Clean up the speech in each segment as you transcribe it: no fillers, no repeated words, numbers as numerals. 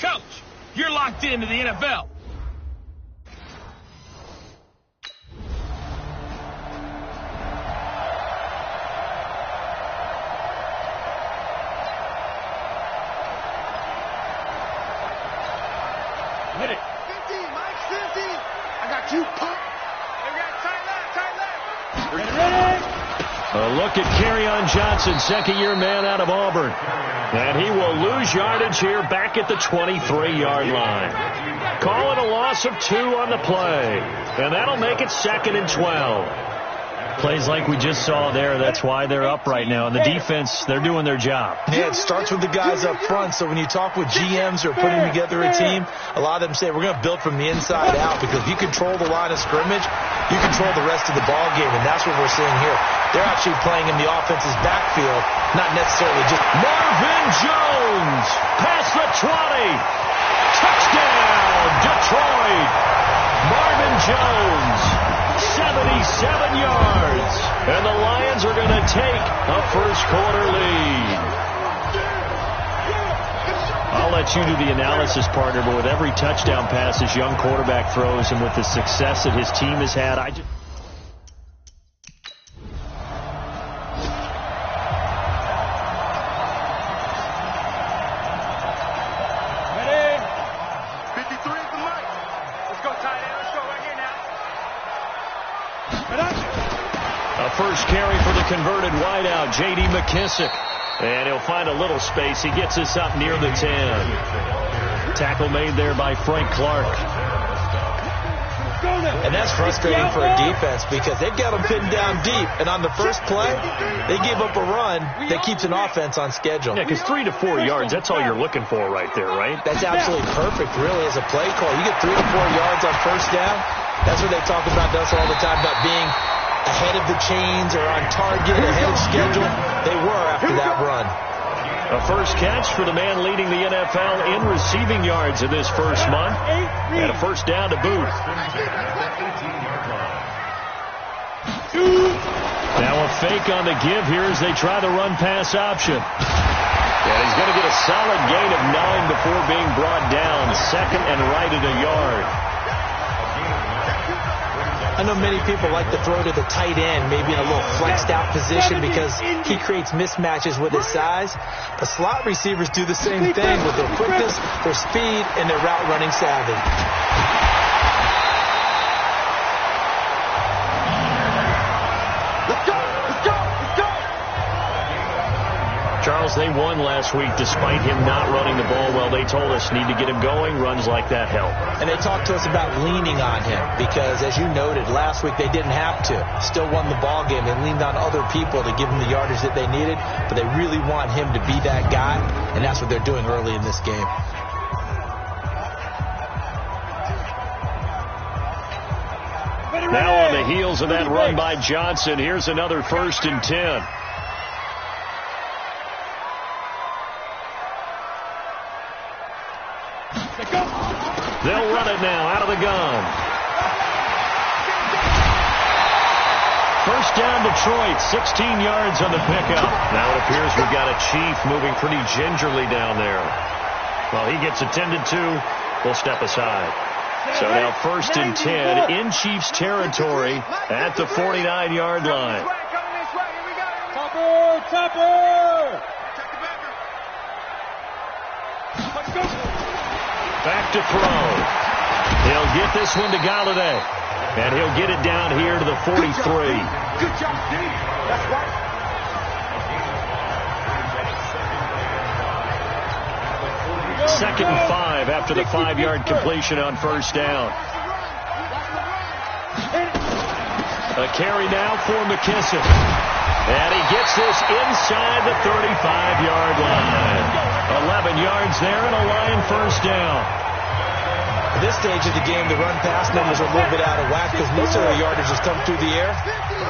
coach. You're locked into the NFL. Hit it. 50, Mike, 50. I got you, pump. Tight left. Ready? A look at Kerryon Johnson, second-year man out of Auburn. And he will lose yardage here back at the 23-yard line. Call it a loss of 2 on the play. And that'll make it 2nd and 12. Plays like we just saw there, that's why they're up right now. And the defense, they're doing their job. Yeah, it starts with the guys up front. So when you talk with GMs who are putting together a team, a lot of them say we're going to build from the inside out, because if you control the line of scrimmage, you control the rest of the ball game, and that's what we're seeing here. They're actually playing in the offense's backfield, not necessarily just... Marvin Jones, past the 20. Touchdown, Detroit. Marvin Jones, 77 yards. And the Lions are going to take a first-quarter lead. I'll let you do the analysis, partner, but with every touchdown pass his young quarterback throws and with the success that his team has had, I just... First carry for the converted wideout, J.D. McKissick. And he'll find a little space. He gets us up near the 10. Tackle made there by Frank Clark. And that's frustrating for a defense, because they've got them pinned down deep. And on the first play, they give up a run that keeps an offense on schedule. Yeah, because 3 to 4 yards, that's all you're looking for right there, right? That's absolutely perfect, really, as a play call. You get 3 to 4 yards on first down. That's what they talk about us all the time, about being ahead of the chains or on target, ahead of schedule. They were after that run. A first catch for the man leading the NFL in receiving yards in this first month. And a first down to boot. Now a fake on the give here as they try the run-pass option. And he's going to get a solid gain of 9 before being brought down. Second and right at a yard. I know many people like to throw to the tight end, maybe in a little flexed out position, because he creates mismatches with his size. But slot receivers do the same thing with their quickness, their speed, and their route running savvy. Charles, they won last week despite him not running the ball well. They told us need to get him going. Runs like that help. And they talked to us about leaning on him because, as you noted, last week they didn't have to. Still won the ball game. They leaned on other people to give them the yardage that they needed, but they really want him to be that guy, and that's what they're doing early in this game. Now on the heels of that run by Johnson, here's another 1st and 10. They'll run it now out of the gun. First down Detroit, 16 yards on the pickup. Now it appears we've got a Chief moving pretty gingerly down there. While he gets attended to, we'll step aside. So now 1st and 10 in Chiefs territory at the 49-yard line. Topper! Back to throw. He'll get this one to Galladay. And he'll get it down here to the 43. Good job, D. That's right. Second and 5 after the 5-yard completion on first down. A carry now for McKissick. And he gets this inside the 35-yard line. 11 yards there and a Lion first down. At this stage of the game, the run-pass numbers are a little bit out of whack because most of their yardage has come through the air.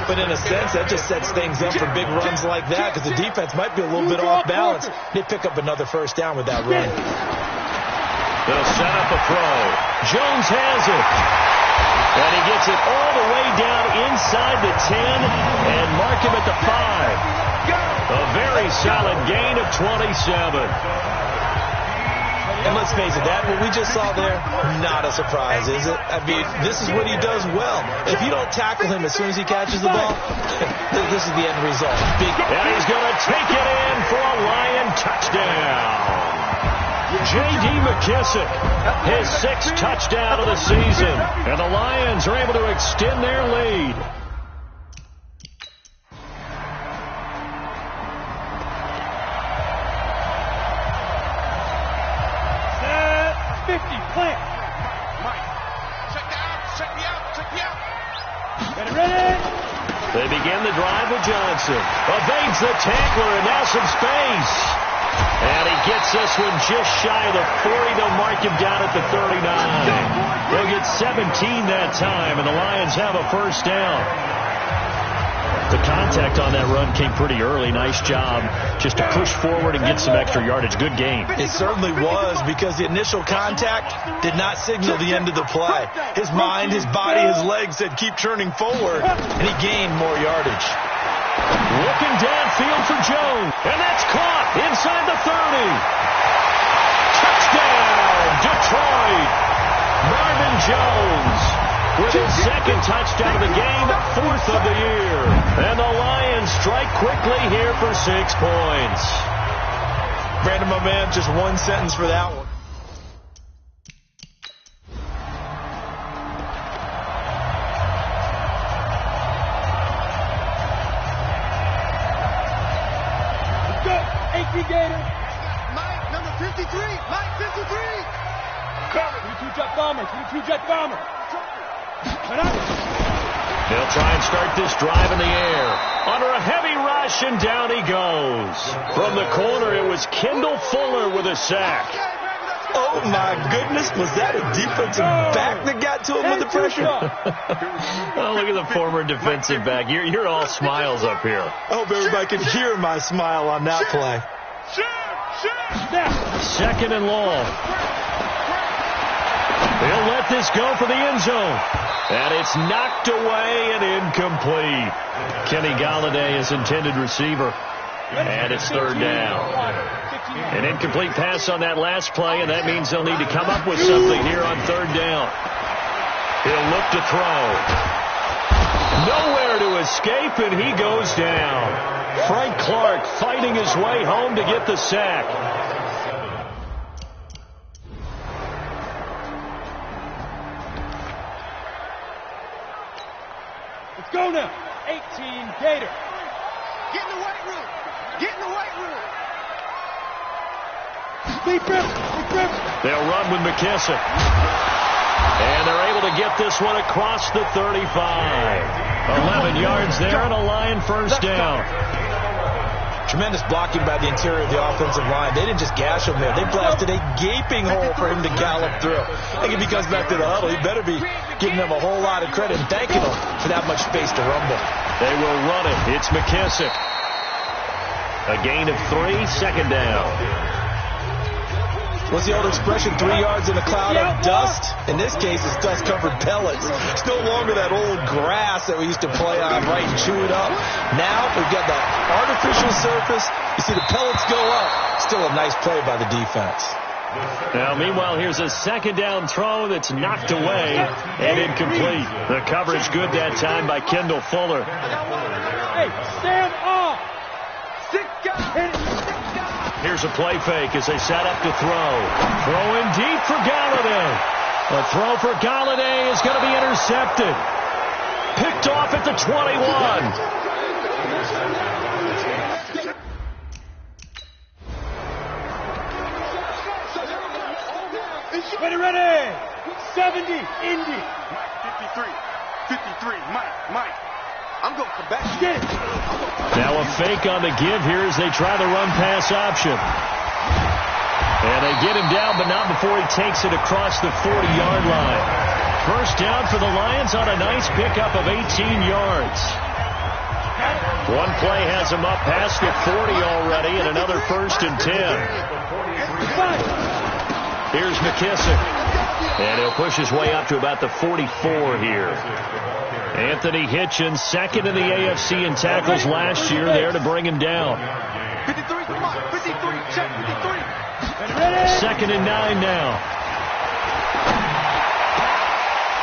But in a sense, that just sets things up for big runs like that because the defense might be a little bit off balance. They pick up another first down with that run. They'll set up a throw. Jones has it. And he gets it all the way down inside the 10 and mark him at the 5. A very solid gain of 27. And let's face it, that what we just saw there, not a surprise, is it? I mean, this is what he does well. If you don't tackle him as soon as he catches the ball, this is the end result. And he's going to take it in for a Lion touchdown. J.D. McKissick, his 6th touchdown of the season. And the Lions are able to extend their lead. They begin the drive with Johnson. Evades the tackler, and now some space. And he gets this one just shy of the 40. They'll mark him down at the 39. They'll get 17 that time, and the Lions have a first down. The contact on that run came pretty early. Nice job just to push forward and get some extra yardage. Good game. It certainly was, because the initial contact did not signal the end of the play. His mind, his body, his legs said keep turning forward, and he gained more yardage. Looking downfield for Jones, and that's caught inside the 30. Touchdown, Detroit. Marvin Jones with his 2nd touchdown of the game, 4th of the year. And the Lions strike quickly here for 6 points. Brandon, my man, just one sentence for that one. Let's go, AP Gator. Mike, number 53. Mike, 53. Cover. 2-jet bomber. 2-jet bomber. They'll try and start this drive in the air. Under a heavy rush, and down he goes. From the corner, it was Kendall Fuller with a sack. Oh, my goodness. Was that a defensive back that got to him with the pressure? Oh, look at the former defensive back. You're all smiles up here. I hope everybody can hear my smile on that play. 2nd and long. They'll let this go for the end zone. And it's knocked away and incomplete. Kenny Galladay is intended receiver. And it's 3rd down. An incomplete pass on that last play, and that means they'll need to come up with something here on 3rd down. He'll look to throw. Nowhere to escape, and he goes down. Frank Clark fighting his way home to get the sack. Let's go now. 18 Gator. Get in the weight room. Get in the weight room. Deep rip. They'll run with McKissick. And they're able to get this one across the 35. 11 yards there and a Lion first down. Tremendous blocking by the interior of the offensive line. They didn't just gash him there. They blasted a gaping hole for him to gallop through. I think if he comes back to the huddle, he better be giving them a whole lot of credit and thanking them for that much space to rumble. They will run it. It's McKissick. A gain of 3, 2nd down. What's the old expression? 3 yards in a cloud of dust? In this case, it's dust-covered pellets. It's no longer that old grass that we used to play on, right, and chew it up. Now we've got the artificial surface. You see the pellets go up. Still a nice play by the defense. Now, meanwhile, here's a 2nd down throw that's knocked away and incomplete. The coverage good that time by Kendall Fuller. Hey, stand off. Here's a play fake as they set up to throw. Throw in deep for Galladay. A throw for Galladay is going to be intercepted. Picked off at the 21. Ready. 70, Indy. 53, Mike. I'm going to come back. Get it. Now a fake on the give here as they try the run-pass option. And they get him down, but not before he takes it across the 40-yard line. First down for the Lions on a nice pickup of 18 yards. One play has him up past the 40 already, and another 1st and 10. Here's McKissick. And he'll push his way up to about the 44 here. Anthony Hitchens, 2nd in the AFC in tackles last year, there to bring him down. 53, check 53. 2nd and 9 now.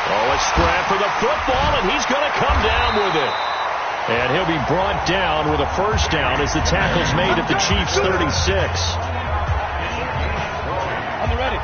Oh, a scrap for the football, and he's going to come down with it. And he'll be brought down with a first down as the tackle's made at the Chiefs' 36. On the ready.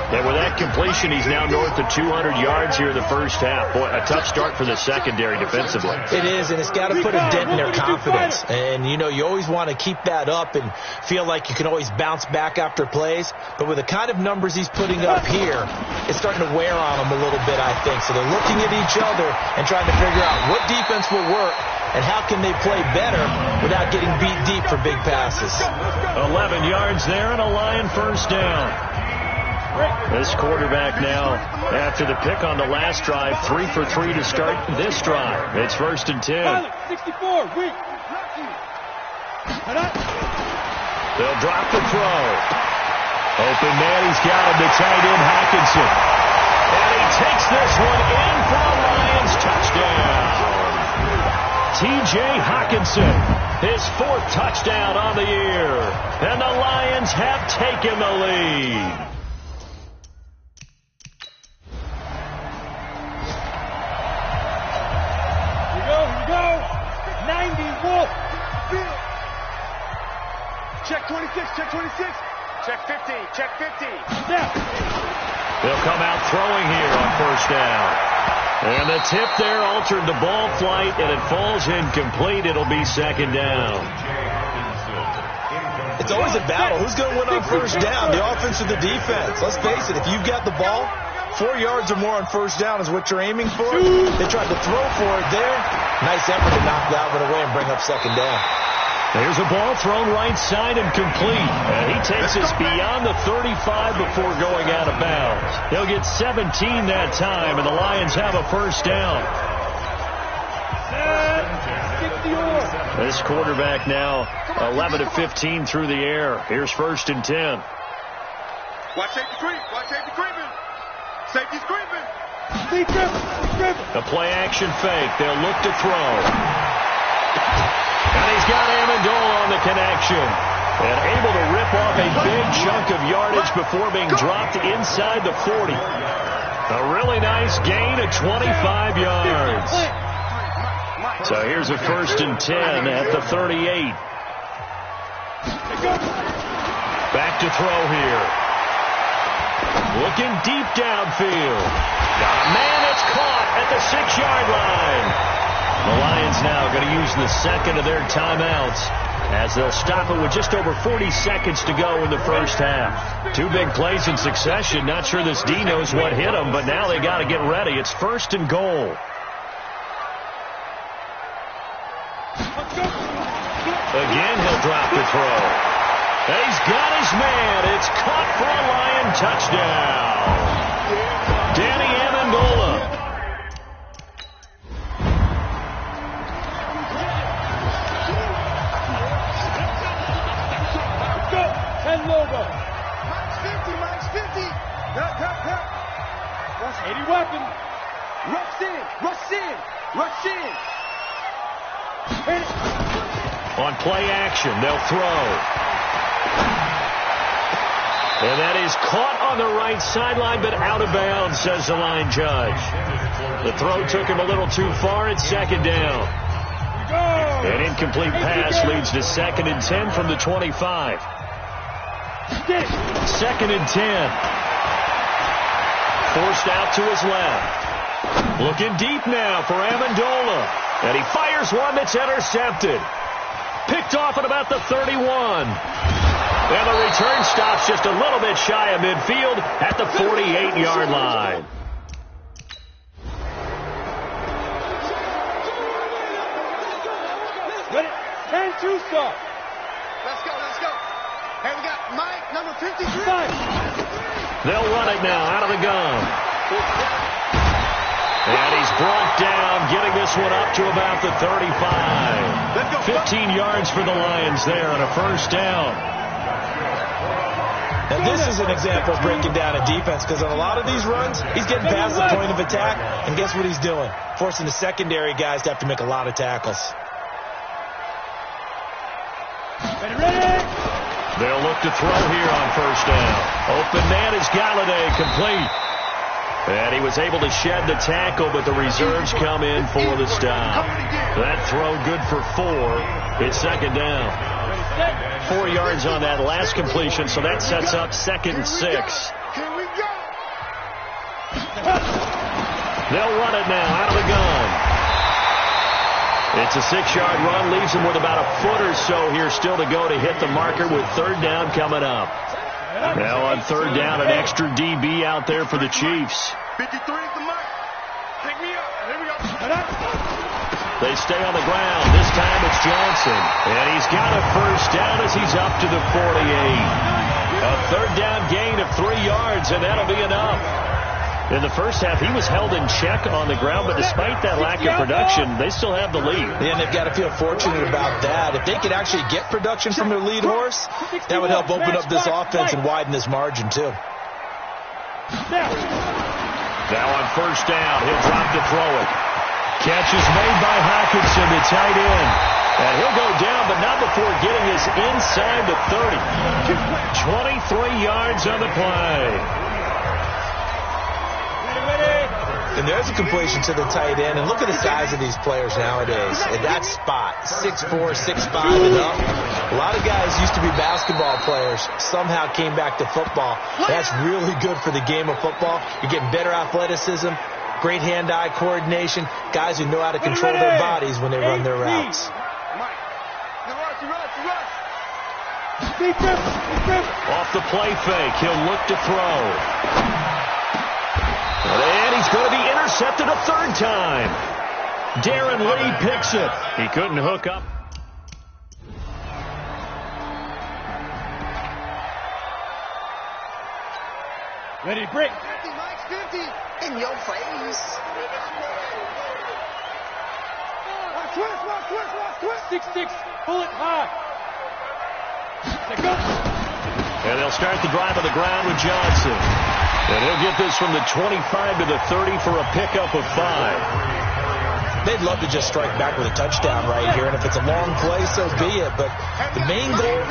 And with that completion, he's now north of 200 yards here in the first half. Boy, a tough start for the secondary defensively. It is, and it's got to put a dent in their confidence. And, you know, you always want to keep that up and feel like you can always bounce back after plays. But with the kind of numbers he's putting up here, it's starting to wear on them a little bit, I think. So they're looking at each other and trying to figure out what defense will work and how can they play better without getting beat deep for big passes. 11 yards there and a Lion first down. This quarterback now, after the pick on the last drive, 3 for 3 to start this drive. It's 1st and 10. 64, weak. They'll drop the throw. Open man, he's got him to tight end Hockenson. And he takes this one in for a Lions touchdown. T.J. Hockenson, his 4th touchdown on the year. And the Lions have taken the lead. Here we go. 90 Wolf. Check 26, check 26. Check 50, check 50. Snap. They'll come out throwing here on first down. And the tip there altered the ball flight, and it falls incomplete. It'll be 2nd down. It's always a battle. Who's going to win on first down, the offense or the defense? Let's face it, if you've got the ball, 4 yards or more on first down is what you're aiming for. They tried to throw for it there. Nice effort to knock that one away and bring up 2nd down. There's a ball thrown right side and complete. And he takes us beyond the 35 before going out of bounds. He'll get 17 that time, and the Lions have a first down. This quarterback now 11 of 15 through the air. Here's 1st and 10. Watch safety creep. Watch safety creeping. Safety's creeping. A play action fake. They'll look to throw. And he's got Amendola on the connection. And able to rip off a big chunk of yardage before being dropped inside the 40. A really nice gain of 25 yards. So here's a 1st and 10 at the 38. Back to throw here. Looking deep downfield. Got a man that's caught at the 6-yard line. The Lions now going to use the 2nd of their timeouts as they'll stop it with just over 40 seconds to go in the first half. 2 big plays in succession. Not sure this D knows what hit them, but now they got to get ready. It's 1st and goal. Again, he'll drop the throw. And he's got his man. It's caught for a Lion touchdown. Danny Amendola. Logo. Mike's 50, Mike's 50. That's 80 weapon. Rush in, rush in, rush in. On play action, they'll throw. And that is caught on the right sideline, but out of bounds, says the line judge. The throw took him a little too far. It's 2nd down. An incomplete pass leads to 2nd and 10 from the 25. 2nd and 10. Forced out to his left. Looking deep now for Amendola. And he fires one that's intercepted. Picked off at about the 31. And the return stops just a little bit shy of midfield at the 48-yard line. And 2 stop. Let's go, let's go. Hey, we got Mike, number 53. They'll run it now out of the gun. And he's brought down, getting this one up to about the 35. 15 yards for the Lions there on a first down. And this is an example of breaking down a defense, because on a lot of these runs, he's getting past the point of attack, and guess what he's doing? Forcing the secondary guys to have to make a lot of tackles. Ready? They'll look to throw here on first down. Open man is Galladay, complete. And he was able to shed the tackle, but the reserves come in for the stop. That throw good for 4. It's second down. 4 yards on that last completion, so that sets up 2nd and 6. They'll run it now out of the gun. It's a 6-yard run, leaves them with about a foot or so here still to go to hit the marker with third down coming up. Now on third down, an extra DB out there for the Chiefs. 53 is the mark. Take me up. Here we go. They stay on the ground. This time it's Johnson. And he's got a first down as he's up to the 48. A third down gain of 3 yards, and that'll be enough. In the first half, he was held in check on the ground, but despite that lack of production, they still have the lead. Yeah, and they've got to feel fortunate about that. If they could actually get production from their lead horse, that would help open up this offense and widen this margin, too. Now on first down, he'll drop to throw it. Catch is made by Hockenson, the tight end. And he'll go down, but not before getting us inside the 30. 23 yards on the play. And there's a completion to the tight end. And look at the size of these players nowadays. At that spot, 6'4", 6'5", and up. A lot of guys used to be basketball players, somehow came back to football. That's really good for the game of football. You're getting better athleticism, great hand-eye coordination, guys who know how to control their bodies when they run their routes. Off the play fake, he'll look to throw. And he's going to be intercepted a third time. Darren Lee picks it. He couldn't hook up. Ready to break. 50, Mike, 50. In your face. Watch twist. 6-6. Pull it high. Let go. And they'll start the drive on the ground with Johnson. And he'll get this from the 25 to the 30 for a pickup of 5. They'd love to just strike back with a touchdown right here. And if it's a long play, so be it. But the main goal,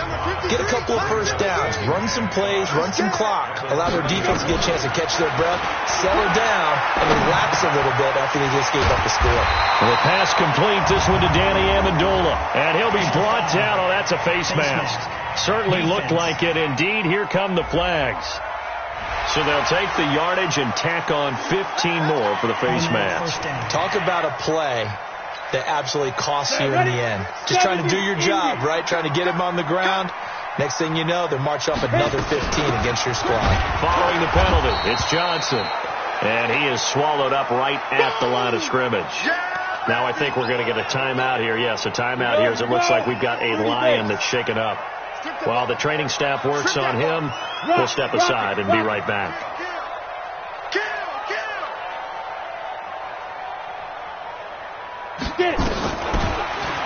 get a couple of first downs, run some plays, run some clock, allow their defense to get a chance to catch their breath, settle down, and relax a little bit after they just gave up the score. Well, the pass complete, this one to Danny Amendola. And he'll be brought down. Oh, that's a face mask. Certainly looked like it. Indeed, here come the flags. So they'll take the yardage and tack on 15 more for the face mask. Talk about a play that absolutely costs you in the end. Just trying to do your job, right? Trying to get him on the ground. Next thing you know, they're marching up another 15 against your squad. Following the penalty, it's Johnson. And he is swallowed up right at the line of scrimmage. Now I think we're going to get a timeout here. Yes, a timeout here as it looks like we've got a lion that's shaken up. While the training staff works on him, we'll step aside and be right back.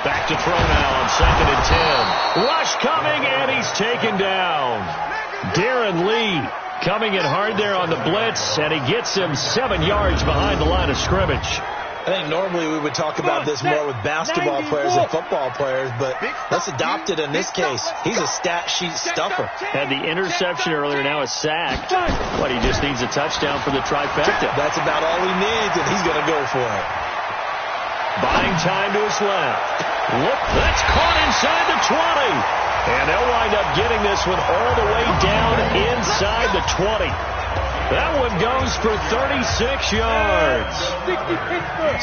Back to throw now on 2nd and 10. Rush coming, and he's taken down. Darren Lee coming in hard there on the blitz, and he gets him 7 yards behind the line of scrimmage. I think normally we would talk about this more with basketball players and football players, but let's adopt it in this case. He's a stat sheet stuffer. Had the interception earlier, now a sack. What, he just needs a touchdown for the trifecta. That's about all he needs, and he's going to go for it. Buying time to his left. Look, that's caught inside the 20. And they'll wind up getting this one all the way down inside the 20. That one goes for 36 yards.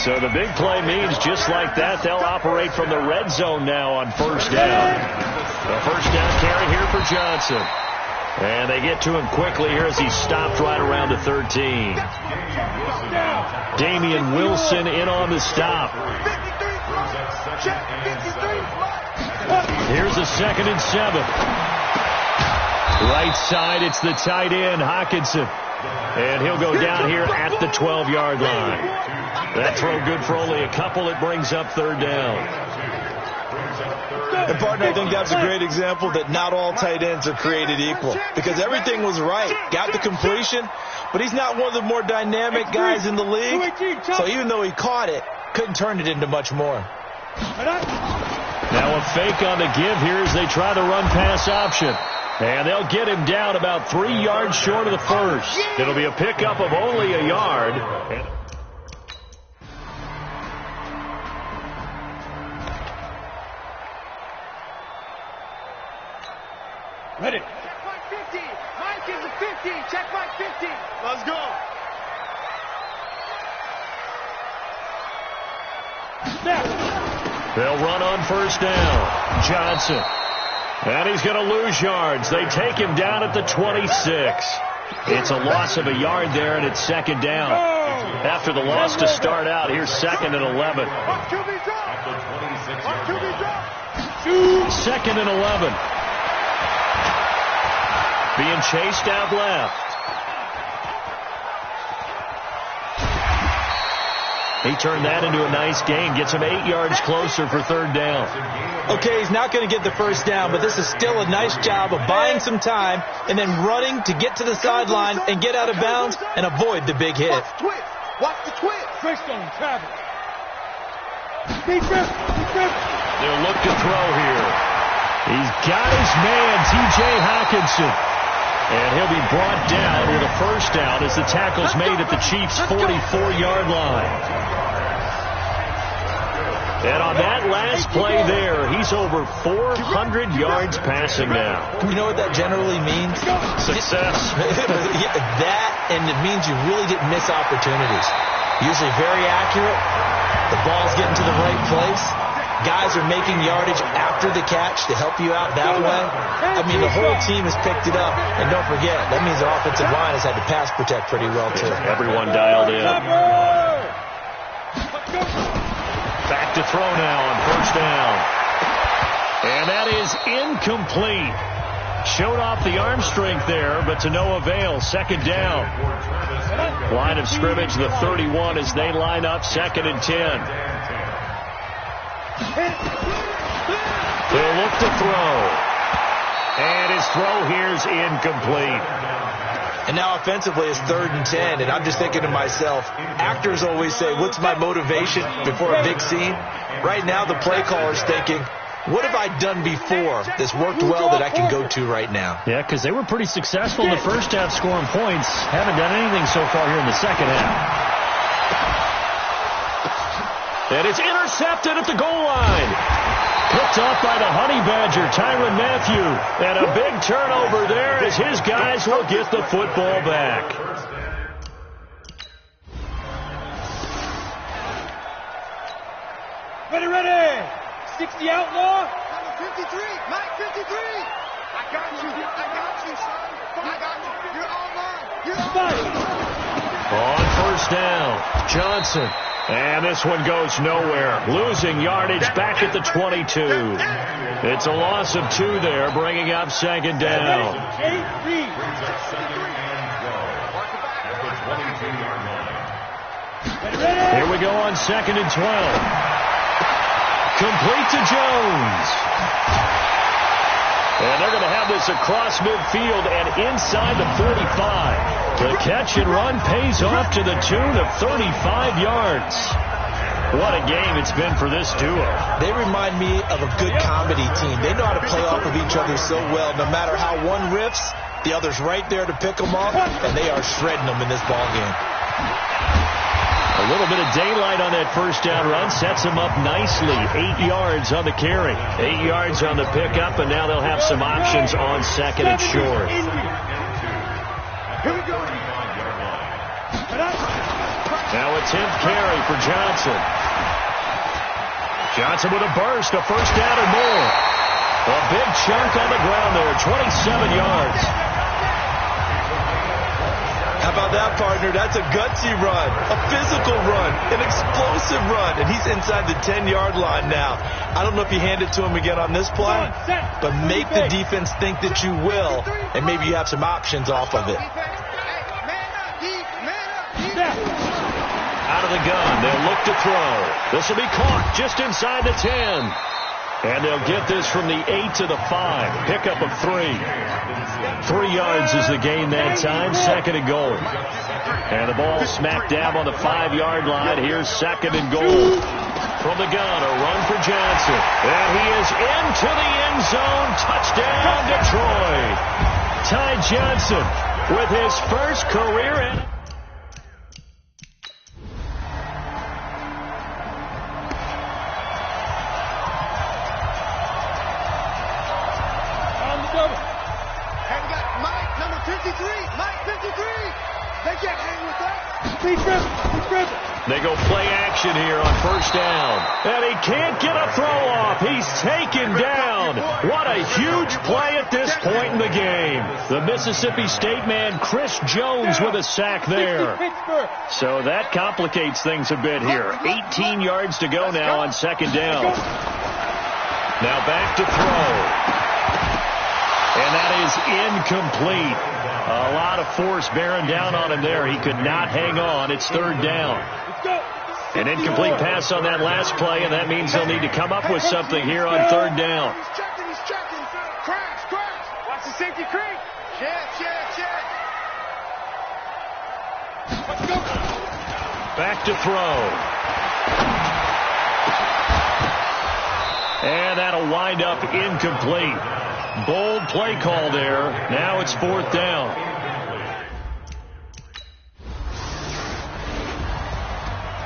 So the big play means just like that, they'll operate from the red zone now on first down. The first down carry here for Johnson. And they get to him quickly here as he stopped right around the 13. Damian Wilson in on the stop. Here's a 2nd and 7. Right side, it's the tight end, Hockenson. And he'll go down here at the 12-yard line. That throw good for only a couple. It brings up third down. And, partner, I think that's a great example that not all tight ends are created equal. Because everything was right. Got the completion, but he's not one of the more dynamic guys in the league. So even though he caught it, couldn't turn it into much more. Now a fake on the give here as they try the run-pass option. And they'll get him down about 3 yards short of the first. It'll be a pickup of only a yard. Ready. Check Mike 50. Mike is a 50. Check Mike 50. Let's go. They'll run on first down. Johnson. And he's going to lose yards. They take him down at the 26. It's a loss of a yard there, and it's second down. After the loss to start out, here's 2nd and 11. Second and 11. Being chased out left. He turned that into a nice gain. Gets him 8 yards closer for third down. Okay, he's not going to get the first down, but this is still a nice job of buying some time and then running to get to the sideline and get out of bounds and avoid the big hit. Watch the twist. Freestone, travel. Deep grip. They'll look to throw here. He's got his man, T.J. Hawkinson. And he'll be brought down with a first down as the tackle's made at the Chiefs' 44-yard line. And on that last play there, he's over 400 yards passing now. You know what that generally means? Success. That, and it means you really didn't miss opportunities. Usually very accurate. The ball's getting to the right place. Guys are making yardage after the catch to help you out that way. I mean, the whole team has picked it up. And don't forget, that means the offensive line has had to pass protect pretty well, too. Everyone dialed in. Back to throw now on first down. And that is incomplete. Showed off the arm strength there, but to no avail. Second down. Line of scrimmage, the 31 as they line up 2nd and 10. They'll look to throw. And his throw here's incomplete. And now offensively it's 3rd and 10. And I'm just thinking to myself, actors always say, what's my motivation before a big scene? Right now the play caller's thinking, what have I done before that's worked well that I can go to right now? Yeah, because they were pretty successful in the first half scoring points. Haven't done anything so far here in the second half. And it's intercepted at the goal line. Picked off by the Honey Badger, Tyrann Mathieu. And a big turnover there as his guys will get the football back. Ready. 60 outlaw. Number 53. Mike 53. I got you, son. I got you. You're online. On first down, Johnson. And this one goes nowhere. Losing yardage back at the 22. It's a loss of 2 there, bringing up 2nd down. Here we go on 2nd and 12. Complete to Jones. And they're going to have this across midfield and inside the 45. The catch and run pays off to the tune of 35 yards. What a game it's been for this duo. They remind me of a good comedy team. They know how to play off of each other so well. No matter how one riffs, the other's right there to pick them up, and they are shredding them in this ball game. A little bit of daylight on that first down run sets them up nicely. 8 yards on the carry, 8 yards on the pickup, and now they'll have some options on 2nd and short. Now a 10th carry for Johnson. Johnson with a burst, a first down and more. A big chunk on the ground there, 27 yards. How about that, partner? That's a gutsy run, a physical run, an explosive run, and he's inside the 10-yard line now. I don't know if you hand it to him again on this play, but make the defense think that you will, and maybe you have some options off of it. Out of the gun, they'll look to throw. This will be caught just inside the 10. And they'll get this from the 8 to the 5. Pickup of 3. 3 yards is the gain that time. 2nd and goal. And the ball smacked down on the 5-yard line. Here's 2nd and goal. from the gun, a run for Johnson. And he is into the end zone. Touchdown, Detroit. Ty Johnson with his first career. And we got Mike, number 53. Mike, 53. They can't hang with that. He's driven. They go play action here on first down. And he can't get a throw off. He's taken down. What a huge play at this point in the game. The Mississippi State man, Chris Jones, with a sack there. So that complicates things a bit here. 18 yards to go now on second down. Now back to throw. And that is incomplete. A lot of force bearing down on him there. He could not hang on. It's third down. An incomplete pass on that last play, and that means they'll need to come up with something here on third down. He's checking. Crash. Watch the safety creep. Check. Let's go. Back to throw. And that'll wind up incomplete. Bold play call there. Now it's fourth down.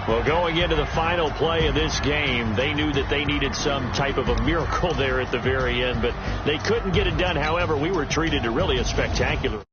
Well, going into the final play of this game, they knew that they needed some type of a miracle there at the very end, but they couldn't get it done. However, we were treated to really a spectacular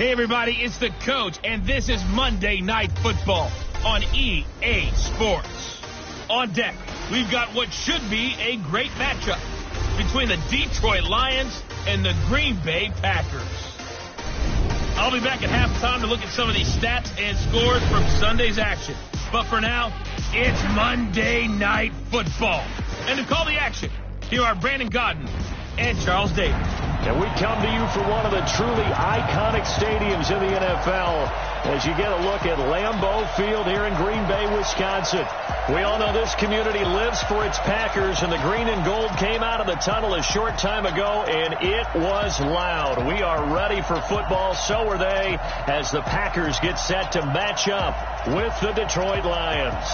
Hey, everybody, it's the coach, and this is Monday Night Football on EA Sports. On deck, we've got what should be a great matchup between the Detroit Lions and the Green Bay Packers. I'll be back at halftime to look at some of these stats and scores from Sunday's action. But for now, it's Monday Night Football. And to call the action, here are Brandon Godden and Charles Davis. And we come to you from one of the truly iconic stadiums in the NFL as you get a look at Lambeau Field here in Green Bay, Wisconsin. We all know this community lives for its Packers, and the green and gold came out of the tunnel a short time ago, and it was loud. We are ready for football, so are they, as the Packers get set to match up with the Detroit Lions.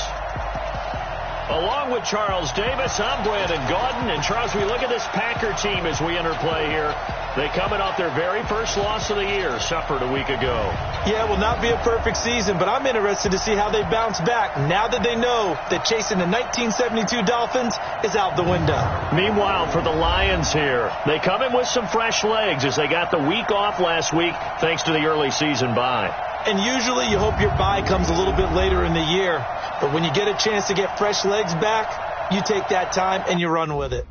Along with Charles Davis, I'm Brandon Gaudin. And Charles, we look at this Packer team as we enter play here. They coming off their very first loss of the year, suffered a week ago. Yeah, it will not be a perfect season, but I'm interested to see how they bounce back now that they know that chasing the 1972 Dolphins is out the window. Meanwhile, for the Lions here, they come in with some fresh legs as they got the week off last week thanks to the early season bye. And usually you hope your bye comes a little bit later in the year. But when you get a chance to get fresh legs back, you take that time and you run with it.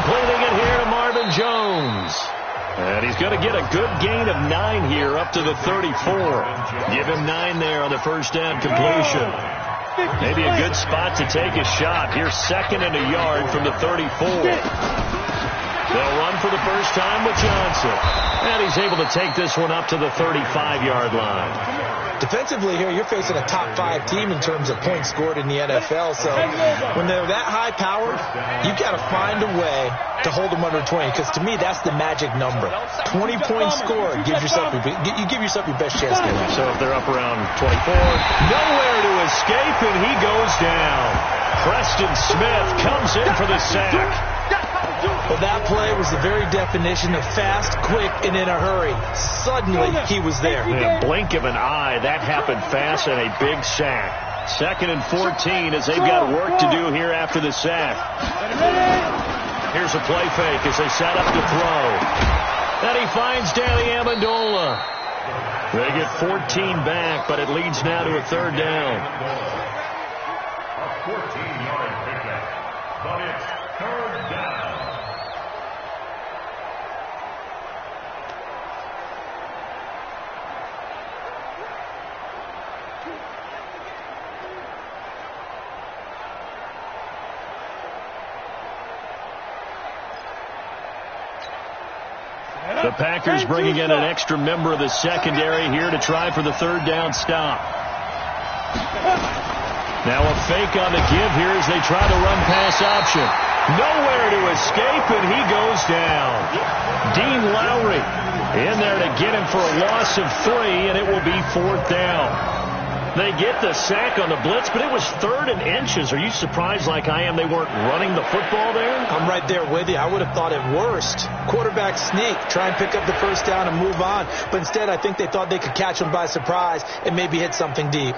Completing it here to Marvin Jones. And he's going to get a good gain of 9 here up to the 34. Give him 9 there on the first down completion. Maybe a good spot to take a shot. Here's 2nd and a yard from the 34. They'll run for the first time with Johnson. And he's able to take this one up to the 35-yard line. Defensively here, you're facing a top 5 team in terms of points scored in the NFL. So when they're that high-powered, you've got to find a way to hold them under 20. Because to me, that's the magic number. 20 points scored gives yourself you give yourself your best chance to win. So if they're up around 24, nowhere to escape, and he goes down. Preston Smith comes in for the sack. Well, that play was the very definition of fast, quick, and in a hurry. Suddenly, he was there. In a blink of an eye, that happened fast and a big sack. 2nd and 14 as they've got work to do here after the sack. Here's a play fake as they set up to throw. And he finds Danny Amendola. They get 14 back, but it leads now to a 3rd down. A 14-yard pickup, but it's 3rd down. The Packers bringing in an extra member of the secondary here to try for the 3rd down stop. Now a fake on the give here as they try to run pass option. Nowhere to escape, and he goes down. Dean Lowry in there to get him for a loss of 3, and it will be 4th down. They get the sack on the blitz, but it was 3rd and inches. Are you surprised like I am they weren't running the football there? I'm right there with you. I would have thought at worst, quarterback sneak, try and pick up the first down and move on. But instead, I think they thought they could catch him by surprise and maybe hit something deep.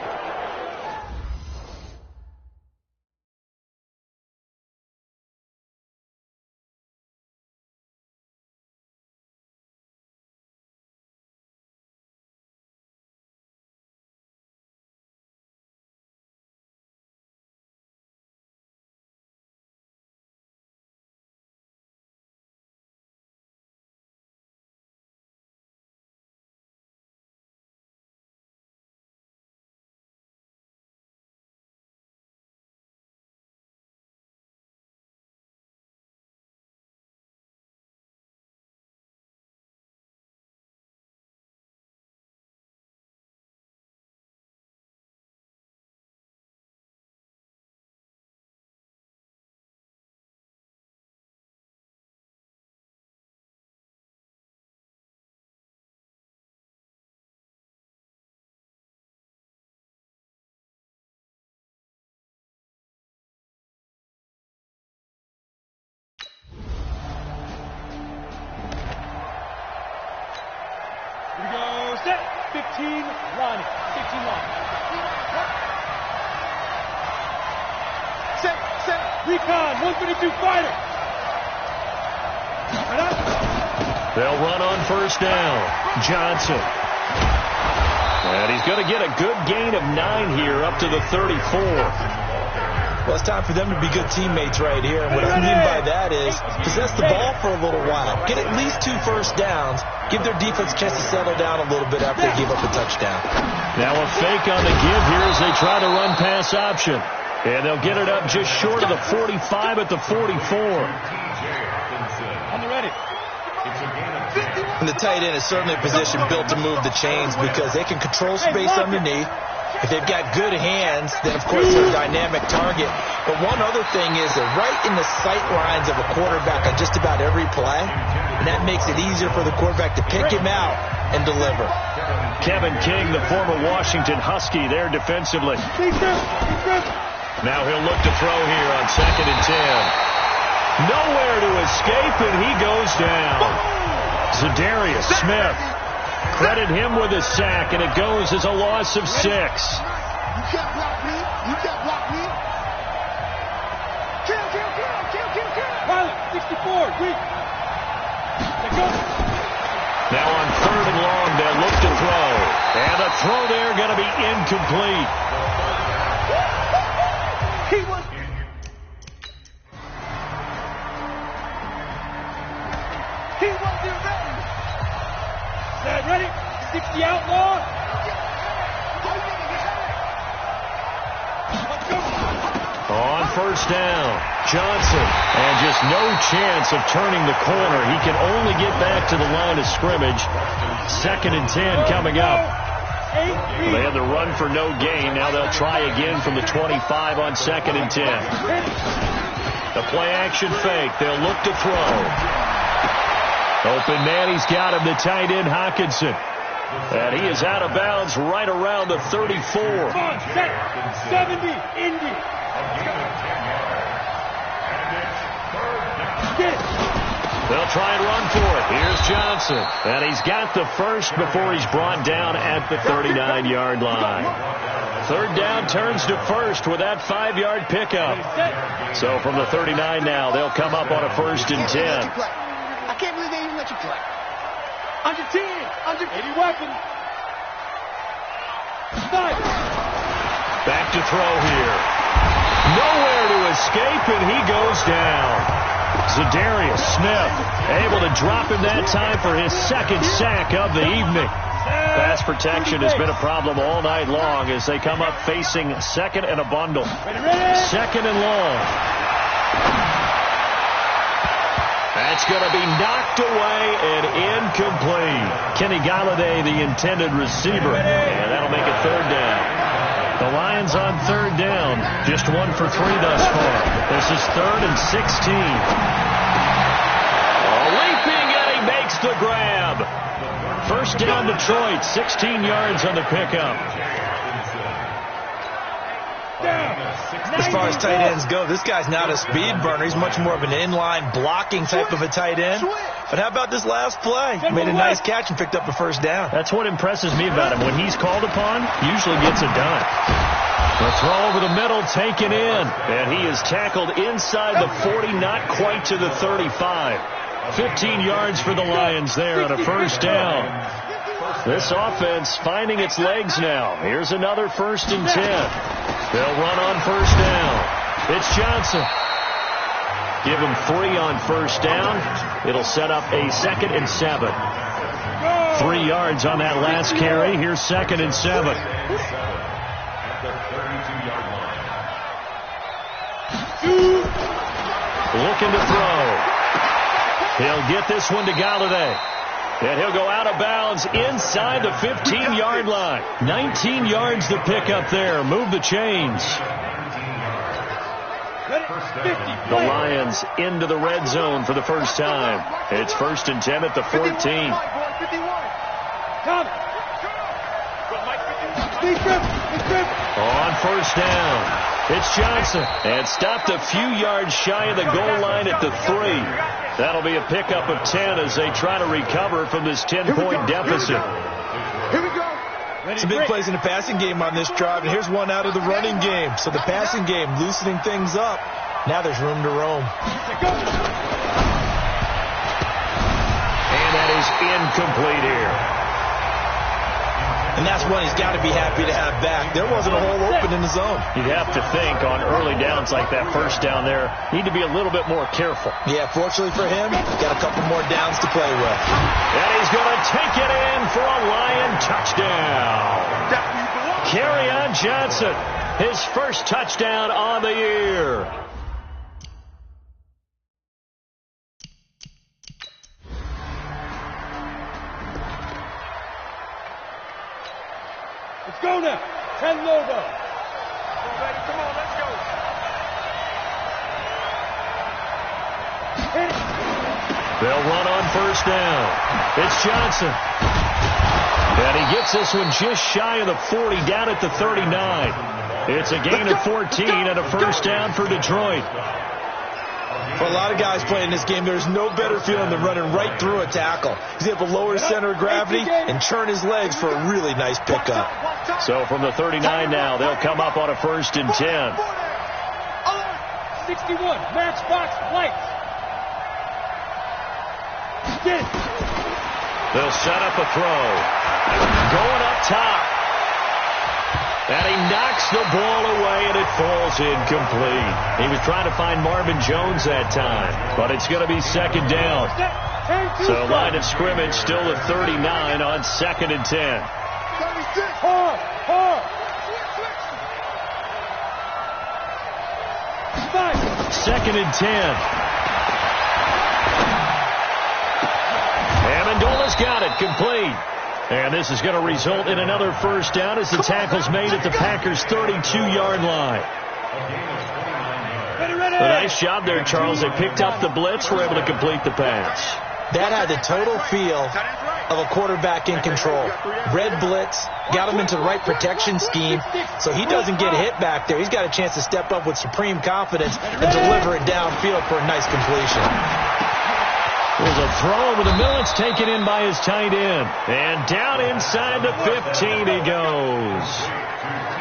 Here we go, set, 15, run, 15, run. Set, recon, 132 fighter. Right up. They'll run on first down. Johnson. And he's going to get a good gain of 9 here up to the 34. Well, it's time for them to be good teammates right here. And what I mean by that is possess the ball for a little while. Get at least 2 first downs. Give their defense a chance to settle down a little bit after they give up a touchdown. Now a fake on the give here as they try to run pass option. And they'll get it up just short of the 45 at the 44. On the ready. And the tight end is certainly a position built to move the chains because they can control space underneath. If they've got good hands, then, of course, they're a dynamic target. But one other thing is they're right in the sight lines of a quarterback on just about every play, and that makes it easier for the quarterback to pick him out and deliver. Kevin King, the former Washington Husky, there defensively. Now he'll look to throw here on 2nd and 10. Nowhere to escape, and he goes down. Zadarius Smith. Credit him with a sack, and it goes as a loss of 6. You can't block me. You can't block me. Kill. Pilot, 64, weak. Let go. Now on 3rd and long, they'll look to throw. And the throw there going to be incomplete. 60 outlaw. On first down, Johnson, and just no chance of turning the corner. He can only get back to the line of scrimmage. 2nd and 10 coming up. They had the run for no gain. Now they'll try again from the 25 on 2nd and 10. The play action fake. They'll look to throw. Open man, he's got him, the tight end Hawkinson. And he is out of bounds right around the 34. Come on, set. 70, Indy. They'll try and run for it. Here's Johnson. And he's got the first before he's brought down at the 39-yard line. 3rd down turns to first with that 5-yard pickup. So from the 39 now, they'll come up on a 1st and 10. I can't believe they even let you play. Under 10. Under 80 weapon. 5. Back to throw here. Nowhere to escape, and he goes down. Zadarius Smith able to drop him that time for his 2nd sack of the evening. Pass protection has been a problem all night long as they come up facing 2nd and a bundle. 2nd and long. That's going to be knocked away and incomplete. Kenny Galladay, the intended receiver, and that'll make it 3rd down. The Lions on 3rd down, just 1 for 3 thus far. This is 3rd and 16. Leaping, and he makes the grab. 1st down Detroit, 16 yards on the pickup. As far as tight ends go, this guy's not a speed burner. He's much more of an inline blocking type of a tight end. But how about this last play? Made a nice catch and picked up a 1st down. That's what impresses me about him. When he's called upon, he usually gets it done. The throw over the middle, taken in. And he is tackled inside the 40, not quite to the 35. 15 yards for the Lions there on a 1st down. This offense finding its legs now. Here's another 1st and 10. They'll run on 1st down. It's Johnson. Give him 3 on 1st down. It'll set up a 2nd and 7. 3 yards on that last carry. Here's 2nd and 7. Looking to throw. He'll get this one to Galladay. And he'll go out of bounds inside the 15-yard line. 19 yards to pick up there. Move the chains. The Lions into the red zone for the first time. It's 1st and 10 at the 14. On 1st down. It's Johnson. And stopped a few yards shy of the goal line at the 3. That'll be a pickup of 10 as they try to recover from this 10-point deficit. Here we go. Some big plays in the passing game on this drive, and here's one out of the running game. So the passing game loosening things up. Now there's room to roam. And that is incomplete here. And that's one he's got to be happy to have back. There wasn't a hole open in the zone. You'd have to think on early downs like that 1st down there, need to be a little bit more careful. Yeah, fortunately for him, got a couple more downs to play with. And he's going to take it in for a Lion touchdown. Kerryon Johnson, his 1st touchdown on the year. Let's go now. 10 Lobo. Come on, let's go. They'll run on 1st down. It's Johnson. And he gets this one just shy of the 40, down at the 39. It's a gain of 14 and a 1st down for Detroit. For a lot of guys playing this game, there's no better feeling than running right through a tackle. He's able to lower his center of gravity and turn his legs for a really nice pickup. So from the 39 now, they'll come up on a 1st and 10. 61, matchbox lights. They'll set up a throw. Going up top. And he knocks the ball away, and it falls incomplete. He was trying to find Marvin Jones that time, but it's going to be 2nd down. So line of scrimmage still at 39 on 2nd and 10. 36. Second and 10. Amendola's got it, complete. And this is going to result in another first down as the tackle's made at the Packers' 32-yard line. A nice job there, Charles. They picked up the blitz, were able to complete the pass. That had the total feel of a quarterback in control. Red blitz, got him into the right protection scheme, so he doesn't get hit back there. He's got a chance to step up with supreme confidence and deliver it downfield for a nice completion. There's a throw over the middle. It's taken in by his tight end. And down inside the 15 he goes.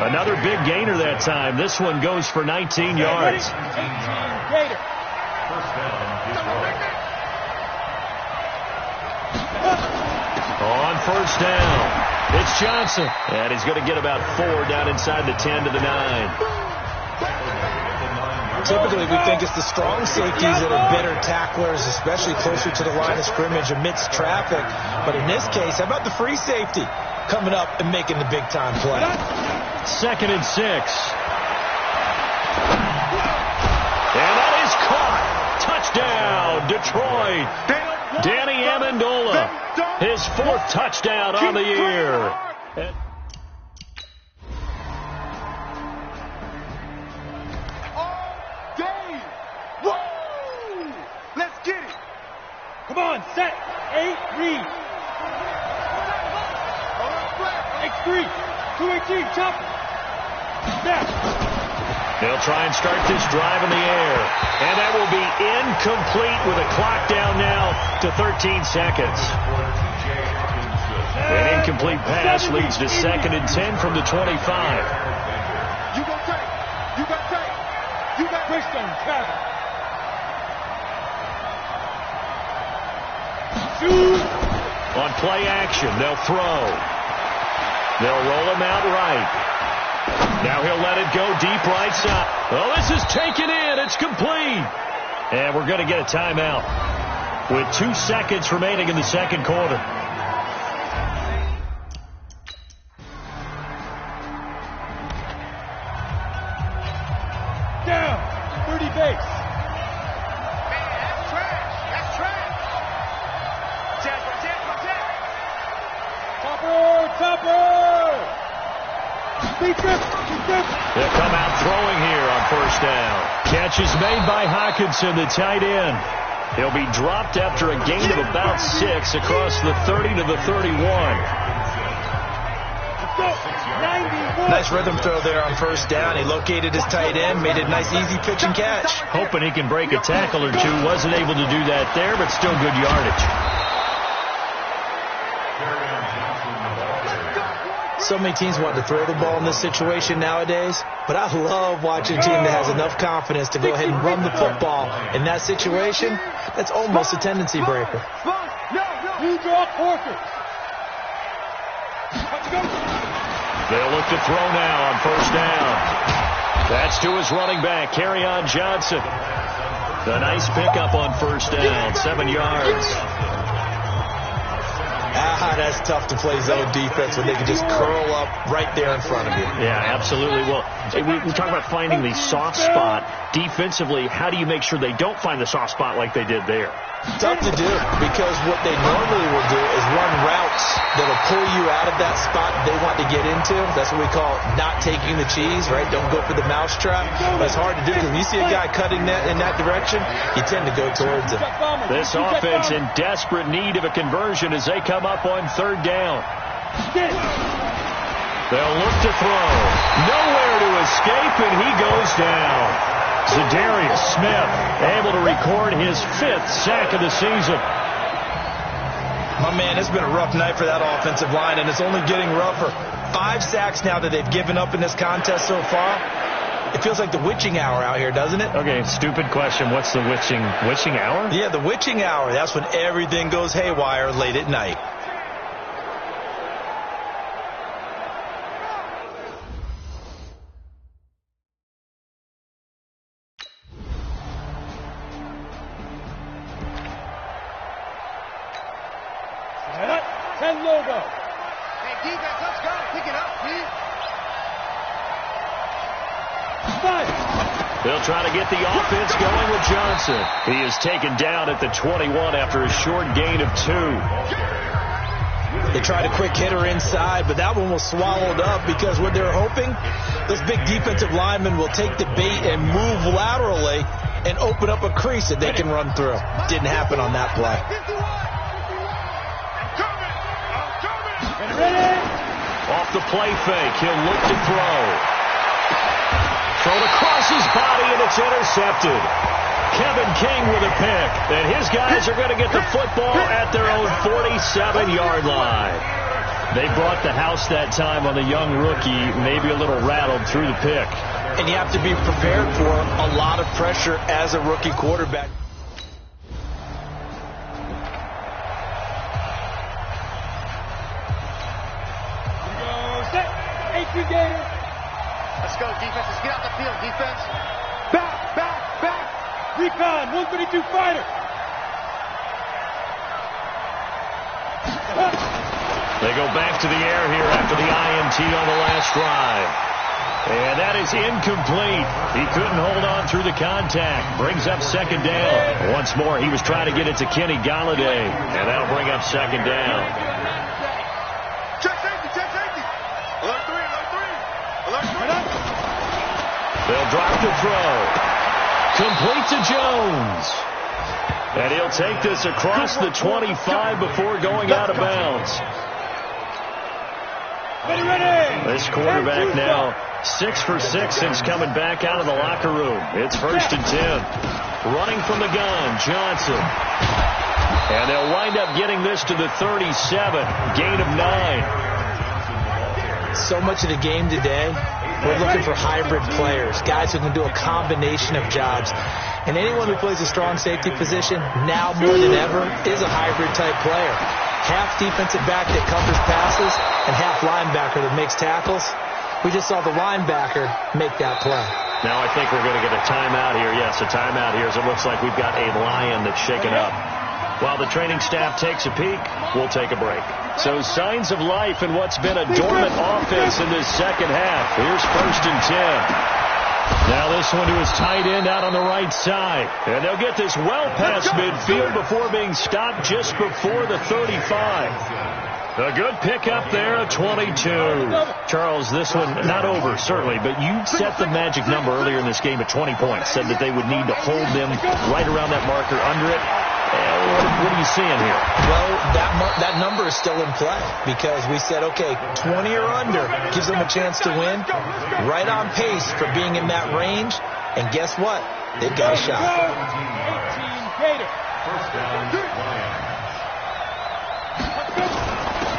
Another big gainer that time. This one goes for 19 yards. On first down, it's Johnson. And he's going to get about 4 down inside the 10 to the 9. Typically, we think it's the strong safeties that are better tacklers, especially closer to the line of scrimmage amidst traffic. But in this case, how about the free safety coming up and making the big-time play? 2nd and 6. And that is caught. Touchdown, Detroit. Danny Amendola, his 4th touchdown on the year. Come on, set, 8, read. X3, 218, chop. Snap. They'll try and start this drive in the air. And that will be incomplete with a clock down now to 13 seconds. An incomplete pass leads to 2nd and 10 from the 25. You got take. You got take. You got Christian, travel. Shoot. On play action, they'll throw. They'll roll him out right. Now he'll let it go deep right side. Oh, this is taken in. It's complete. And we're going to get a timeout with 2 seconds remaining in the second quarter. Down. 30 base. That's trash. That's trash. Topper. Speed trip. They'll come out throwing here on first down. Catch is made by Hawkinson, the tight end. He'll be dropped after a gain of about 6 across the 30 to the 31. Nice rhythm throw there on first down. He located his tight end, made a nice easy pitch and catch. Hoping he can break a tackle or two. Wasn't able to do that there, but still good yardage. So many teams want to throw the ball in this situation nowadays, but I love watching a team that has enough confidence to go ahead and run the football. In that situation, that's almost a tendency breaker. You draw horses. They'll look to throw now on first down. That's to his running back, Kerryon Johnson. A nice pickup on first down, 7 yards. That's tough to play zone defense when they can just curl up right there in front of you. Yeah, absolutely. Well, we talk about finding the soft spot. Defensively, how do you make sure they don't find the soft spot like they did there? Tough to do, because what they normally will do is run routes that'll pull you out of that spot they want to get into. That's what we call not taking the cheese, right? Don't go for the mousetrap. But it's hard to do because when you see a guy cutting that in that direction, you tend to go towards him. This offense in desperate need of a conversion as they come up on third down. They'll look to throw. Nowhere to escape, and he goes down. Zadarius Smith able to record his 5th sack of the season. My man, it's been a rough night for that offensive line, and it's only getting rougher. 5 sacks now that they've given up in this contest so far. It feels like the witching hour out here, doesn't it? Okay, stupid question. What's the witching hour? Yeah, the witching hour. That's when everything goes haywire late at night. 10 Lobo. Hey, defense, let's go. Pick it up, please. 5. They'll try to get the offense going with Johnson. He is taken down at the 21 after a short gain of 2. They tried a quick hitter inside, but that one was swallowed up because what they're hoping, those big defensive linemen will take the bait and move laterally and open up a crease that they can run through. Didn't happen on that play. Off the play fake, he'll look to throw. Thrown across his body, and it's intercepted. Kevin King with a pick, and his guys are going to get the football at their own 47-yard line. They brought the house that time on the young rookie, maybe a little rattled through the pick. And you have to be prepared for a lot of pressure as a rookie quarterback. Let's go, defense. Let's get out the field, defense. Back. Recon, 132 fighter. They go back to the air here after the INT on the last drive. And that is incomplete. He couldn't hold on through the contact. Brings up second down. Once more, he was trying to get it to Kenny Galladay. And that'll bring up second down. Check safety. Alert 3. They'll drop the throw. Complete to Jones. And he'll take this across the 25 before going out of bounds. This quarterback now 6 for 6 since coming back out of the locker room. It's 1st and 10. Running from the gun, Johnson. And they'll wind up getting this to the 37. Gain of 9. So much of the game today, we're looking for hybrid players, guys who can do a combination of jobs. And anyone who plays a strong safety position, now more than ever, is a hybrid-type player. Half defensive back that covers passes and half linebacker that makes tackles. We just saw the linebacker make that play. Now I think we're going to get a timeout here. Yes, a timeout here as it looks like we've got a lion that's shaken up. While the training staff takes a peek, we'll take a break. So signs of life in what's been a dormant offense in this second half. Here's 1st and 10. Now this one to his tight end out on the right side. And they'll get this well past midfield before being stopped just before the 35. A good pickup there at 22. Charles, this one not over, certainly, but you set the magic number earlier in this game at 20 points. Said that they would need to hold them right around that marker under it. What are you seeing here? Well, that number is still in play because we said, okay, 20 or under gives them a chance to win. Right on pace for being in that range. And guess what? They've got a shot. 18 Gator.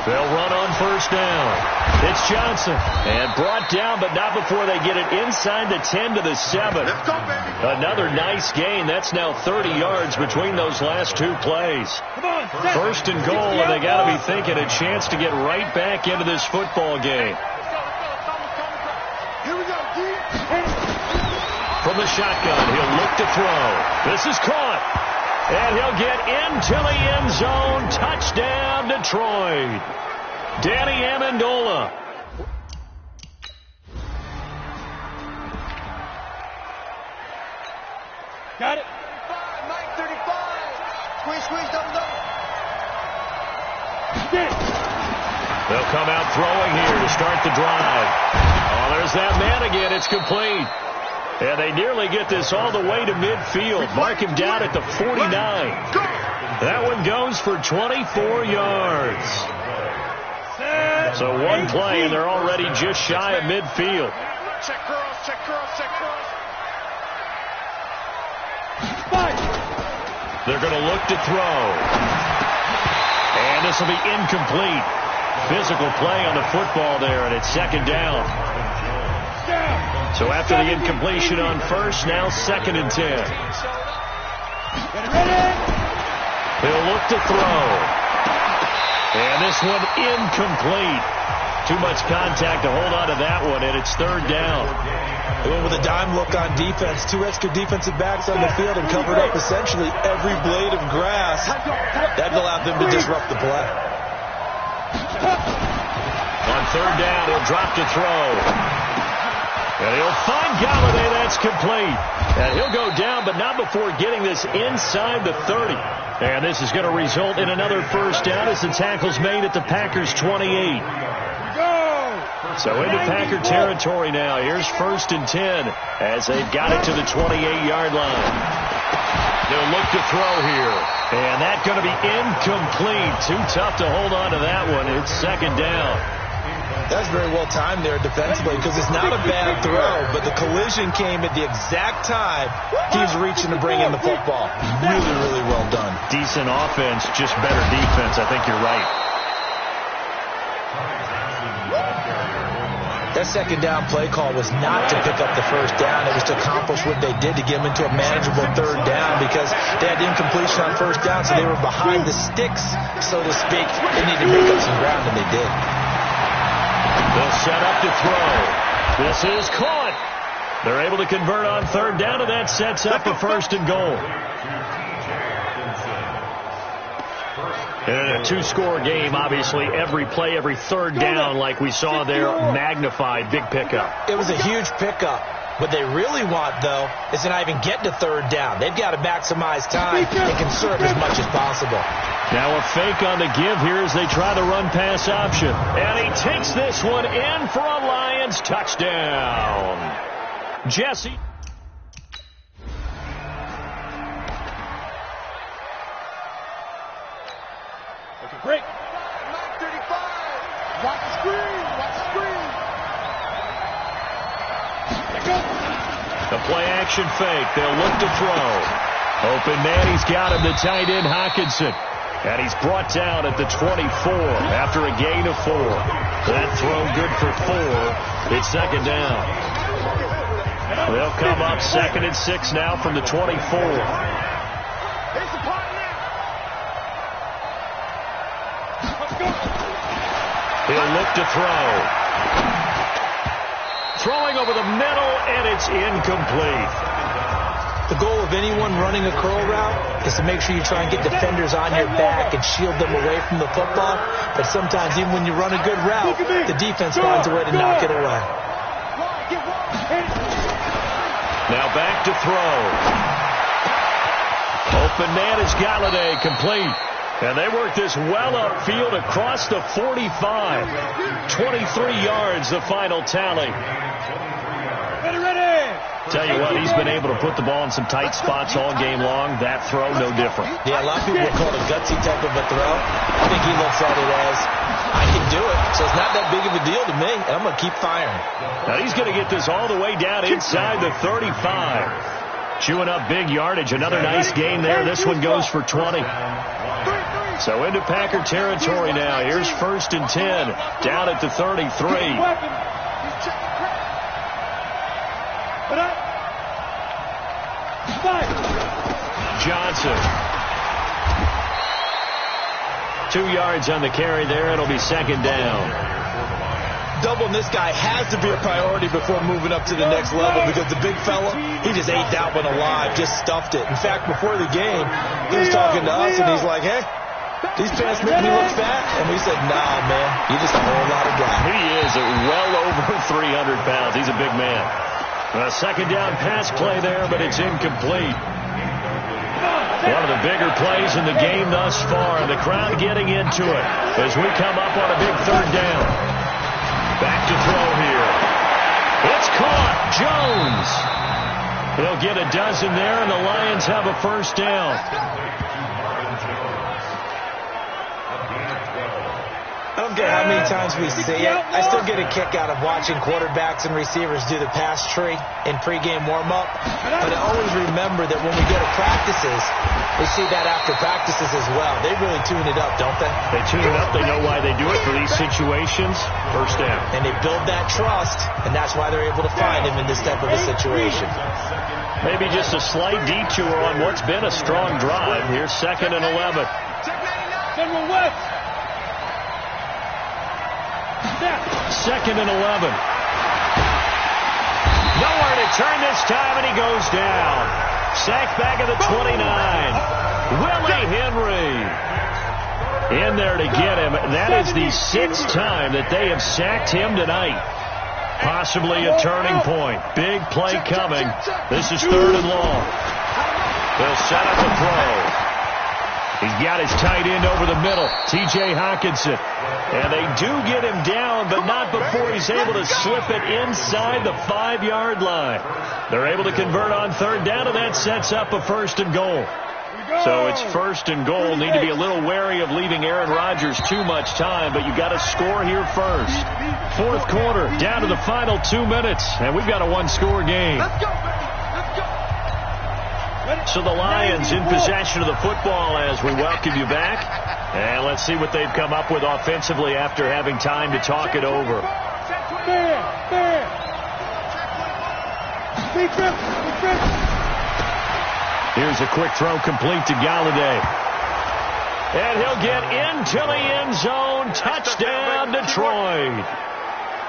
They'll run on 1st down. It's Johnson. And brought down, but not before they get it inside the 10 to the 7. Another nice gain. That's now 30 yards between those last 2 plays. 1st and goal, and they got to be thinking a chance to get right back into this football game. From the shotgun, he'll look to throw. This is caught. And he'll get into the end zone. Touchdown, Detroit. Danny Amendola. Got it. 35, Mike 35. Squeeze, double. They'll come out throwing here to start the drive. Oh, there's that man again. It's complete. And they nearly get this all the way to midfield. Mark him down at the 49. That one goes for 24 yards. So one play, and they're already just shy of midfield. Check curls. They're going to look to throw. And this will be incomplete. Physical play on the football there, and it's 2nd down. So after the incompletion on 1st, now 2nd and 10. He'll look to throw. And this one incomplete. Too much contact to hold on to that one, and it's 3rd down. They went with a dime look on defense. 2 extra defensive backs on the field and covered up essentially every blade of grass. That allowed them to disrupt the play. On third down, he'll drop to throw. And he'll find Galladay. That's complete. And he'll go down, but not before getting this inside the 30. And this is going to result in another first down as the tackle's made at the Packers' 28. So into Packer territory now. Here's 1st and 10 as they've got it to the 28-yard line. They'll look to throw here. And that's going to be incomplete. Too tough to hold on to that one. It's 2nd down. That's very well timed there defensively because it's not a bad throw, but the collision came at the exact time he's reaching to bring in the football. Really, really well done. Decent offense, just better defense. I think you're right. That 2nd down play call was not to pick up the 1st down. It was to accomplish what they did to get them into a manageable 3rd down because they had incompletion on 1st down, so they were behind the sticks, so to speak. They needed to make up some ground, and they did. They'll set up to throw. This is caught. They're able to convert on 3rd down, and that sets up a 1st and goal. In a 2-score game, obviously, every play, every 3rd down, like we saw there, magnified. Big pickup. It was a huge pickup. What they really want, though, is to not even get to 3rd down. They've got to maximize time and conserve as much as possible. Now a fake on the give here as they try the run-pass option. And he takes this one in for a Lions touchdown. Jesse. Break. 35. Watch the screen. Watch the screen. The play-action fake. They'll look to throw. Open man. He's got him. The tight end, Hawkinson. And he's brought down at the 24 after a gain of 4. That throw good for 4. It's 2nd down. They'll come up 2nd and 6 now from the 24. Here's the part now. He'll look to throw. Throwing over the middle, and it's incomplete. The goal of anyone running a curl route is to make sure you try and get defenders on your back and shield them away from the football. But sometimes, even when you run a good route, the defense finds a way to knock it away. Now back to throw. Open man is Galladay, complete. And they work this well upfield across the 45. 23 yards, the final tally. Ready. Tell you what, he's been able to put the ball in some tight spots all game long. That throw, no different. Yeah, a lot of people will call it a gutsy type of a throw. I think he looks at it as, I can do it, so it's not that big of a deal to me, and I'm going to keep firing. Now he's going to get this all the way down inside the 35. Chewing up big yardage. Another nice gain there. This one goes for 20. So into Packer territory now. Here's 1st and 10. Down at the 33. Johnson. 2 yards on the carry there. It'll be 2nd down. Doubling this guy has to be a priority before moving up to the next level because the big fella, he just ate that one alive, just stuffed it. In fact, before the game, he was talking to us, and he's like, hey, these pants make me look fat. And we said, nah, man, you're just a whole lot of guy. He is well over 300 pounds. He's a big man. A 2nd down pass play there, but it's incomplete. One of the bigger plays in the game thus far, and the crowd getting into it as we come up on a big 3rd down. Back to throw here. It's caught. Jones. He'll get a dozen there, and the Lions have a 1st down. I don't care how many times we see it. I still get a kick out of watching quarterbacks and receivers do the pass tree in pregame warm-up. But I always remember that when we go to practices, we see that after practices as well. They really tune it up, don't they? They tune it up. They know why they do it for these situations. 1st down. And they build that trust, and that's why they're able to find him in this type of a situation. Maybe just a slight detour on what's been a strong drive. Here's 2nd and 11. General West. 2nd and 11. Nowhere to turn this time, and he goes down. Sacked back at the 29. Willie Henry. In there to get him. That is the 6th time that they have sacked him tonight. Possibly a turning point. Big play coming. This is 3rd and long. They'll set up a throw. He's got his tight end over the middle, T.J. Hawkinson. And they do get him down, but not before he's able to slip it inside the 5-yard line. They're able to convert on 3rd down, and that sets up a 1st and goal. So it's 1st and goal. Need to be a little wary of leaving Aaron Rodgers too much time, but you got to score here first. 4th quarter, down to the final 2 minutes, and we've got a 1-score game. Let's go, baby. Let's go. So the Lions in possession of the football as we welcome you back. And let's see what they've come up with offensively after having time to talk it over. Here's a quick throw complete to Galladay. And he'll get into the end zone. Touchdown, Detroit.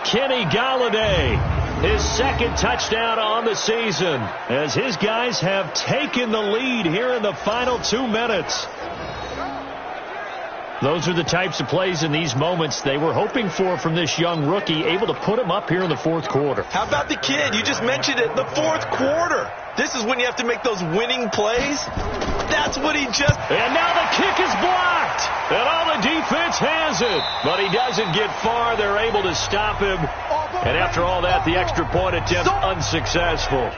Kenny Galladay, his 2nd touchdown on the season, as his guys have taken the lead here in the final 2 minutes. Those are the types of plays in these moments they were hoping for from this young rookie, able to put him up here in the 4th quarter. How about the kid? You just mentioned it, the 4th quarter. This is when you have to make those winning plays. That's what he just... And now the kick is blocked. And all the defense has it. But he doesn't get far. They're able to stop him. And after all that, the extra point attempt unsuccessful.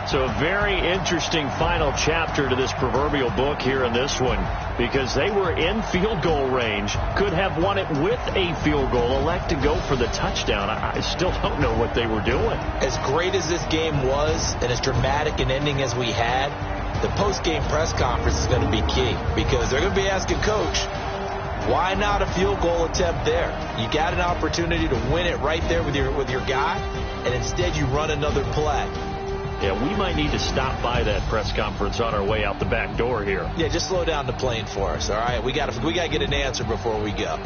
So a very interesting final chapter to this proverbial book here in this one, because they were in field goal range, could have won it with a field goal, elect to go for the touchdown. I still don't know what they were doing. As great as this game was and as dramatic an ending as we had, the post-game press conference is going to be key, because they're going to be asking Coach, why not a field goal attempt there? You got an opportunity to win it right there with your guy, and instead you run another play. Yeah, we might need to stop by that press conference on our way out the back door here. Yeah, just slow down the plane for us, all right? We got to get an answer before we go.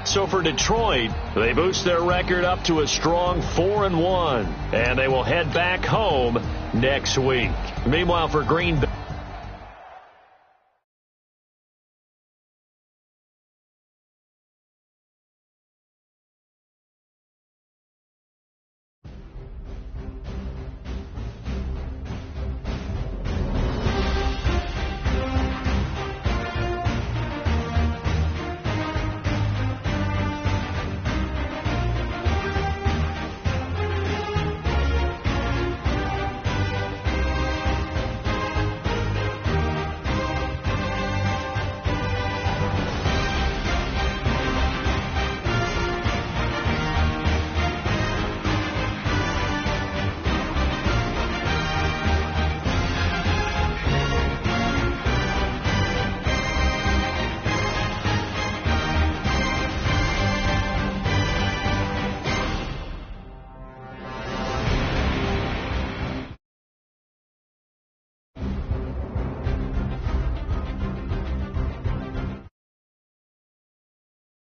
So for Detroit, they boost their record up to a strong 4-1, and they will head back home next week. Meanwhile, for Green Bay,